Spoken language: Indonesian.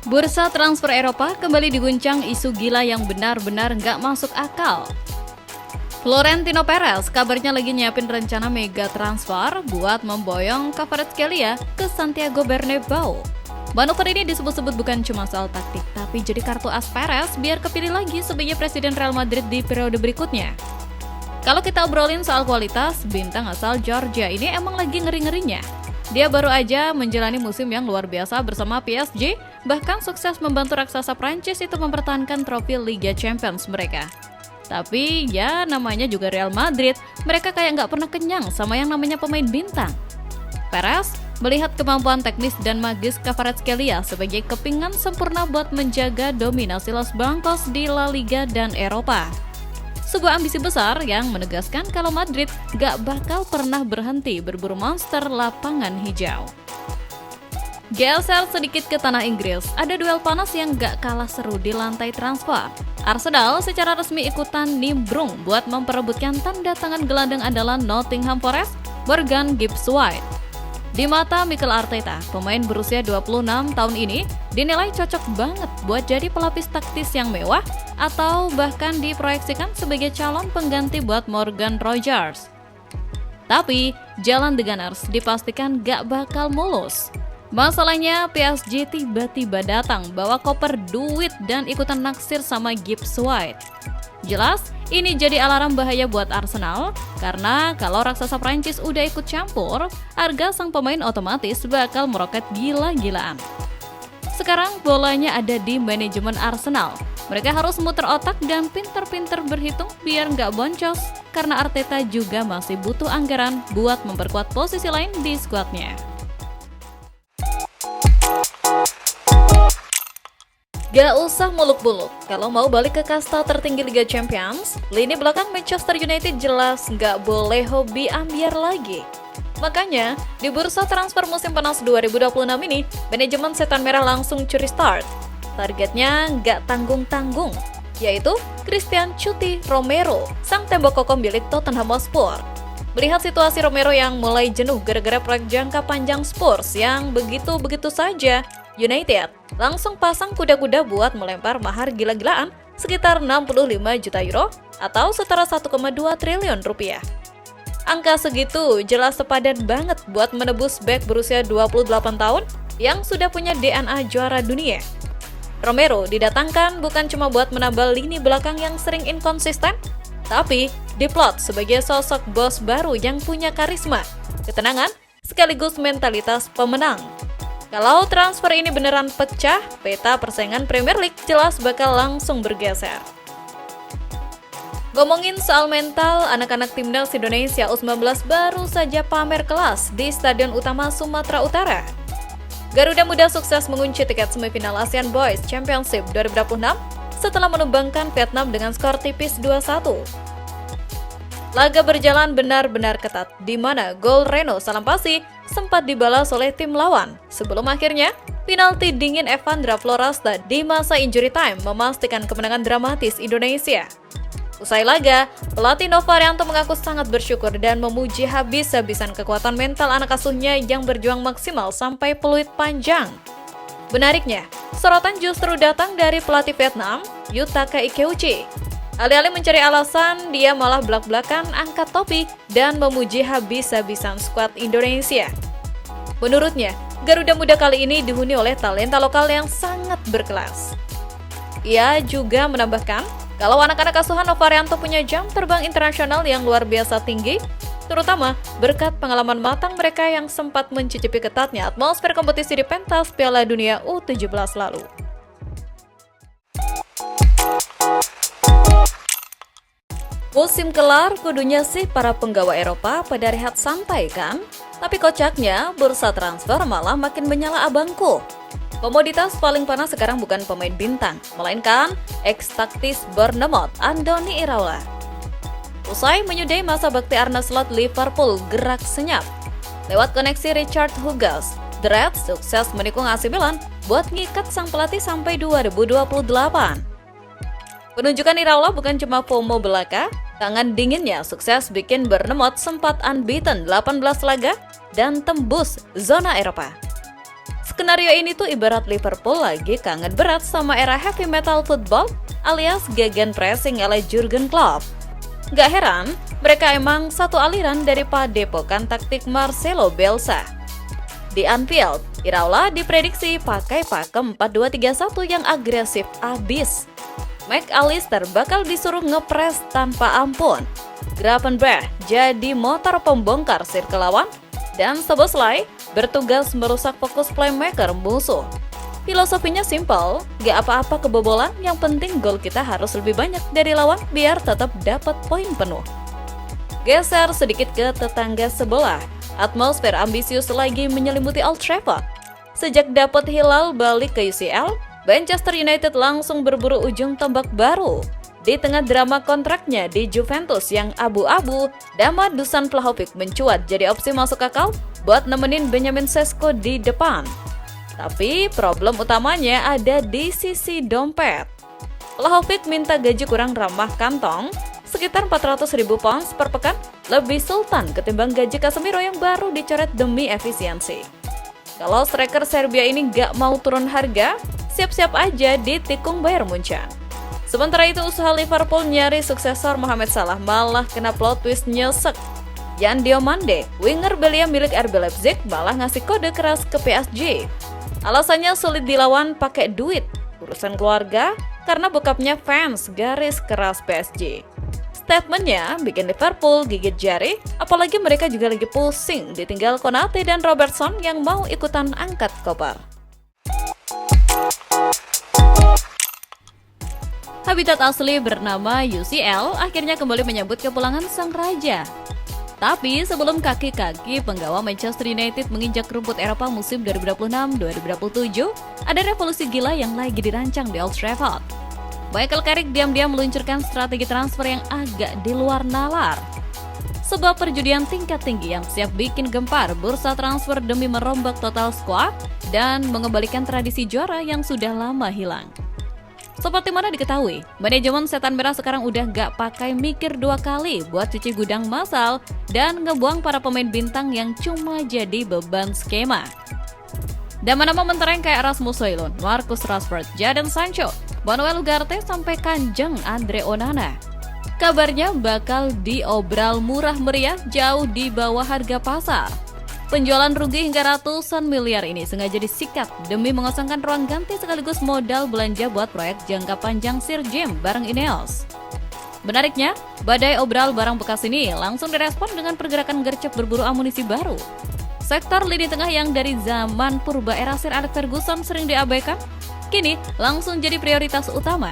Bursa transfer Eropa kembali diguncang isu gila yang benar-benar nggak masuk akal. Florentino Perez kabarnya lagi nyiapin rencana mega transfer buat memboyong Kvaratskhelia ke Santiago Bernabeu. Manuver ini disebut-sebut bukan cuma soal taktik, tapi jadi kartu as Perez biar kepilih lagi sebagai presiden Real Madrid di periode berikutnya. Kalau kita obrolin soal kualitas, bintang asal Georgia ini emang lagi ngeri-ngerinya. Dia baru aja menjalani musim yang luar biasa bersama PSG, bahkan sukses membantu raksasa Prancis itu mempertahankan trofi Liga Champions mereka. Tapi ya namanya juga Real Madrid, mereka kayak nggak pernah kenyang sama yang namanya pemain bintang. Perez melihat kemampuan teknis dan magis Kvaratskhelia sebagai kepingan sempurna buat menjaga dominasi Los Blancos di La Liga dan Eropa. Sebuah ambisi besar yang menegaskan kalau Madrid gak bakal pernah berhenti berburu monster lapangan hijau. Geser sedikit ke tanah Inggris, ada duel panas yang gak kalah seru di lantai transfer. Arsenal secara resmi ikutan nimbrung buat memperebutkan tanda tangan gelandang andalan Nottingham Forest, Morgan Gibbs-White. Di mata Mikel Arteta, pemain berusia 26 tahun ini dinilai cocok banget buat jadi pelapis taktis yang mewah atau bahkan diproyeksikan sebagai calon pengganti buat Morgan Rogers. Tapi, jalan The Gunners dipastikan gak bakal mulus. Masalahnya, PSG tiba-tiba datang bawa koper duit dan ikutan naksir sama Gibbs-White. Jelas, ini jadi alarm bahaya buat Arsenal, karena kalau raksasa Prancis udah ikut campur, harga sang pemain otomatis bakal meroket gila-gilaan. Sekarang bolanya ada di manajemen Arsenal. Mereka harus muter otak dan pinter-pinter berhitung biar nggak boncos, karena Arteta juga masih butuh anggaran buat memperkuat posisi lain di skuadnya. Gak usah muluk-muluk, kalau mau balik ke kasta tertinggi Liga Champions, lini belakang Manchester United jelas gak boleh hobi ambiar lagi. Makanya, di bursa transfer musim panas 2026 ini, manajemen Setan Merah langsung curi start. Targetnya gak tanggung-tanggung, yaitu Christian Chuti Romero, sang tembok kokoh milik Tottenham Hotspur. Melihat situasi Romero yang mulai jenuh gara-gara proyek jangka panjang Spurs yang begitu-begitu saja, United langsung pasang kuda-kuda buat melempar mahar gila-gilaan sekitar 65 juta euro atau setara 1,2 triliun rupiah. Angka segitu jelas sepadan banget buat menebus bek berusia 28 tahun yang sudah punya DNA juara dunia. Romero didatangkan bukan cuma buat menambal lini belakang yang sering inkonsisten, tapi diplot sebagai sosok bos baru yang punya karisma, ketenangan, sekaligus mentalitas pemenang. Kalau transfer ini beneran pecah, peta persaingan Premier League jelas bakal langsung bergeser. Ngomongin soal mental, anak-anak timnas Indonesia U19 baru saja pamer kelas di Stadion Utama Sumatera Utara. Garuda Muda sukses mengunci tiket semifinal ASEAN Boys Championship 2026 setelah menumbangkan Vietnam dengan skor tipis 2-1. Laga berjalan benar-benar ketat, di mana gol Reno Salampasi sempat dibalas oleh tim lawan. Sebelum akhirnya, penalti dingin Evandra Florasta di masa injury time memastikan kemenangan dramatis Indonesia. Usai laga, pelatih Novarianto mengaku sangat bersyukur dan memuji habis-habisan kekuatan mental anak asuhnya yang berjuang maksimal sampai peluit panjang. Benariknya, sorotan justru datang dari pelatih Vietnam, Yutaka Ikeuchi. Alih-alih mencari alasan, dia malah belak-belakan angkat topi dan memuji habis-habisan skuad Indonesia. Menurutnya, Garuda Muda kali ini dihuni oleh talenta lokal yang sangat berkelas. Ia juga menambahkan, kalau anak-anak asuhan Novarianto punya jam terbang internasional yang luar biasa tinggi, terutama berkat pengalaman matang mereka yang sempat mencicipi ketatnya atmosfer kompetisi di pentas Piala Dunia U17 lalu. Musim kelar, kudunya sih para penggawa Eropa pada rehat santai kan? Tapi kocaknya, bursa transfer malah makin menyala abangku. Komoditas paling panas sekarang bukan pemain bintang, melainkan ex-taktis Bournemouth, Andoni Iraola. Usai menyudahi masa bakti Arne Slot Liverpool gerak senyap. Lewat koneksi Richard Hughes, The Reds sukses menikung AC Milan buat ngikat sang pelatih sampai 2028. Penunjukan Iraola bukan cuma FOMO belaka, tangan dinginnya sukses bikin Bournemouth sempat unbeaten 18 laga dan tembus zona Eropa. Skenario ini tuh ibarat Liverpool lagi kangen berat sama era heavy metal football alias gegenpressing ala Jurgen Klopp. Gak heran, mereka emang satu aliran dari padepokan taktik Marcelo Bielsa. Di Anfield, Iraola diprediksi pakai pakem 4-2-3-1 yang agresif abis. McAllister bakal disuruh ngepres tanpa ampun. Gravenberch jadi motor pembongkar sirkel lawan, dan Szoboszlai bertugas merusak fokus playmaker musuh. Filosofinya simpel, gak apa-apa kebobolan, yang penting gol kita harus lebih banyak dari lawan biar tetap dapat poin penuh. Geser sedikit ke tetangga sebelah, atmosfer ambisius lagi menyelimuti Old Trafford. Sejak dapat Hilal balik ke UCL, Manchester United langsung berburu ujung tombak baru. Di tengah drama kontraknya di Juventus yang abu-abu, Dama Dusan Vlahovic mencuat jadi opsi masuk akal buat nemenin Benjamin Sesko di depan. Tapi problem utamanya ada di sisi dompet. Vlahovic minta gaji kurang ramah kantong, sekitar 400.000 pounds per pekan, lebih sultan ketimbang gaji Casemiro yang baru dicoret demi efisiensi. Kalau striker Serbia ini gak mau turun harga, siap-siap aja ditikung Bayern Munchen. Sementara itu usaha Liverpool nyari suksesor Mohamed Salah malah kena plot twist nyesek. Yan Diomande, winger belia milik RB Leipzig, malah ngasih kode keras ke PSG. Alasannya sulit dilawan pakai duit, urusan keluarga, karena bokapnya fans garis keras PSG. Statementnya bikin Liverpool gigit jari, apalagi mereka juga lagi pusing ditinggal Konate dan Robertson yang mau ikutan angkat koper. Habitat asli bernama UCL akhirnya kembali menyambut kepulangan sang raja. Tapi sebelum kaki-kaki penggawa Manchester United menginjak rumput Eropa musim 2026-2027, ada revolusi gila yang lagi dirancang di Old Trafford. Michael Carrick diam-diam meluncurkan strategi transfer yang agak di luar nalar. Sebuah perjudian tingkat tinggi yang siap bikin gempar bursa transfer demi merombak total squad dan mengembalikan tradisi juara yang sudah lama hilang. Seperti mana diketahui, manajemen Setan Merah sekarang udah gak pakai mikir dua kali buat cuci gudang massal dan ngebuang para pemain bintang yang cuma jadi beban skema. Nama-nama mentereng kayak Rasmus Højlund, Marcus Rashford, Jadon Sancho, Manuel Ugarte sampai Kanjeng Andre Onana. Kabarnya bakal diobral murah meriah jauh di bawah harga pasar. Penjualan rugi hingga ratusan miliar ini sengaja disikat demi mengosongkan ruang ganti sekaligus modal belanja buat proyek jangka panjang Sir Jim bareng Ineos. Menariknya, badai obral barang bekas ini langsung direspon dengan pergerakan gercep berburu amunisi baru. Sektor lini tengah yang dari zaman purba era Sir Alex Ferguson sering diabaikan, kini langsung jadi prioritas utama.